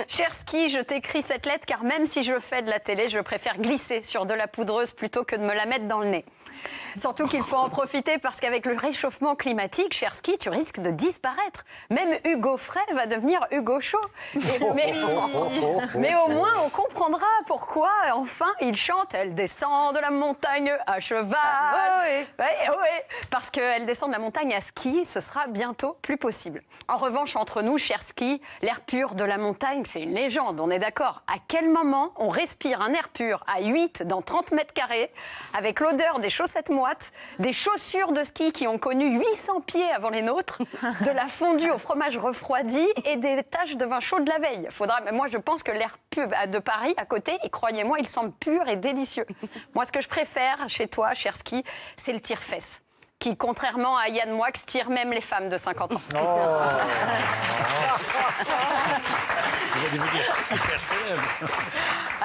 Cher Ski, je t'écris cette lettre car même si je fais de la télé, je préfère glisser sur de la poudreuse plutôt que de me la mettre dans le nez. Surtout qu'il faut en profiter parce qu'avec le réchauffement climatique, cher Ski, tu risques de disparaître. Même Hugo Frey va devenir Hugo Chaud. Mais au moins, on comprendra pourquoi, enfin, il chante « Elle descend de la montagne à cheval ». Ouais, parce qu'elle descend de la montagne à ski, ce sera bientôt plus possible. En revanche, entre nous, cher Ski, l'air pur de la montagne, c'est une légende, on est d'accord. À quel moment on respire un air pur à 8 dans 30 mètres carrés, avec l'odeur des chaussettes moites, des chaussures de ski qui ont connu 800 pieds avant les nôtres, de la fondue au fromage refroidi et des taches de vin chaud de la veille. Moi, je pense que l'air pur de Paris, à côté, et croyez-moi, il semble pur et délicieux. Moi, ce que je préfère chez toi, cher Ski, c'est le tire-fesse, qui, contrairement à Yann Moix, tire même les femmes de 50 ans.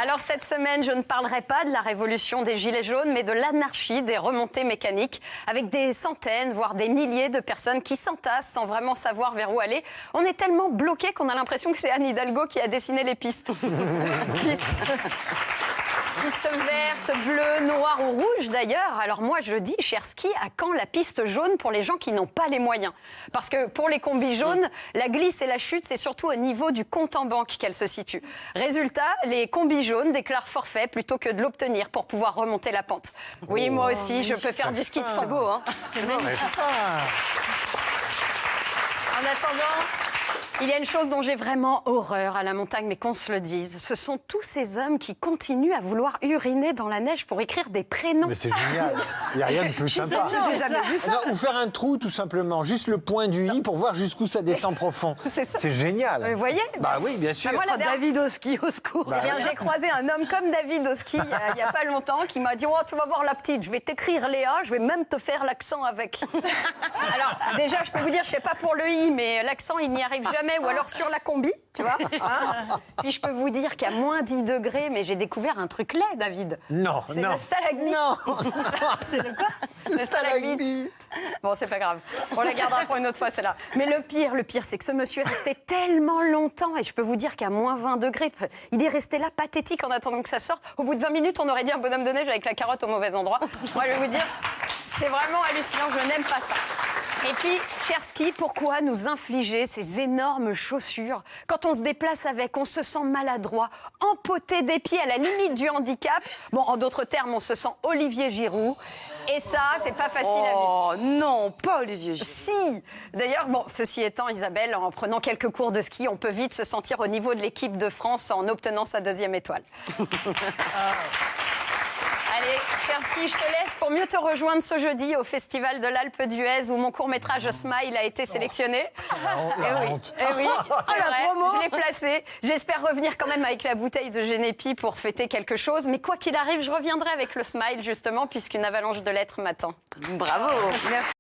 Alors cette semaine, je ne parlerai pas de la révolution des gilets jaunes, mais de l'anarchie des remontées mécaniques, avec des centaines, voire des milliers de personnes qui s'entassent sans vraiment savoir vers où aller. On est tellement bloqués qu'on a l'impression que c'est Anne Hidalgo qui a dessiné les pistes. Piste verte, bleue, noire ou rouge d'ailleurs. Alors moi je dis, cher Ski, à quand la piste jaune pour les gens qui n'ont pas les moyens? Parce que pour les combis jaunes, la glisse et la chute, c'est surtout au niveau du compte en banque qu'elle se situe. Résultat, les combis jaunes déclarent forfait plutôt que de l'obtenir pour pouvoir remonter la pente. Oui, moi aussi, je peux faire du ski de fond. Beau, hein. C'est magnifique. En attendant, il y a une chose dont j'ai vraiment horreur à la montagne, mais qu'on se le dise. Ce sont tous ces hommes qui continuent à vouloir uriner dans la neige pour écrire des prénoms. Mais c'est génial. Il n'y a rien de plus sympa. J'ai jamais vu ça. Ou faire un trou, tout simplement. Juste le point du i pour voir jusqu'où ça descend profond. C'est génial. Vous voyez? Bah oui, bien sûr. Moi, David au ski, au secours. Bah, j'ai croisé un homme comme David au ski il n'y a pas longtemps qui m'a dit « Oh, tu vas voir la petite, je vais t'écrire Léa, je vais même te faire l'accent avec. » Alors, déjà, je peux vous dire, je ne sais pas pour le i, mais l'accent, il n'y arrive jamais. Ou alors sur la combi, tu vois. Hein. Puis je peux vous dire qu'à moins 10 degrés, mais j'ai découvert un truc laid, David. Non, c'est non. le stalagmite. Non. C'est le quoi? Le stalagmite. Bon, c'est pas grave. On la gardera pour une autre fois, celle-là. Mais le pire, c'est que ce monsieur est resté tellement longtemps. Et je peux vous dire qu'à moins 20 degrés, il est resté là pathétique en attendant que ça sorte. Au bout de 20 minutes, on aurait dit un bonhomme de neige avec la carotte au mauvais endroit. Moi, je vais vous dire, c'est vraiment hallucinant. Je n'aime pas ça. Et puis, cher Ski, pourquoi nous infliger ces énormes chaussures? Quand on se déplace avec, on se sent maladroit, amputé des pieds à la limite du handicap. Bon, en d'autres termes, on se sent Olivier Giroud. Et ça, c'est pas facile à vivre. Oh non, pas Olivier Giroud. Si. D'ailleurs, bon, ceci étant, Isabelle, en prenant quelques cours de ski, on peut vite se sentir au niveau de l'équipe de France en obtenant sa 2e étoile. Allez, cher Ski, je te laisse pour mieux te rejoindre ce jeudi au Festival de l'Alpe d'Huez où mon court-métrage Smile a été sélectionné. La honte. Eh oui, c'est vrai, je l'ai placé. J'espère revenir quand même avec la bouteille de Génépi pour fêter quelque chose. Mais quoi qu'il arrive, je reviendrai avec le Smile justement puisqu'une avalanche de lettres m'attend. Bravo. Merci.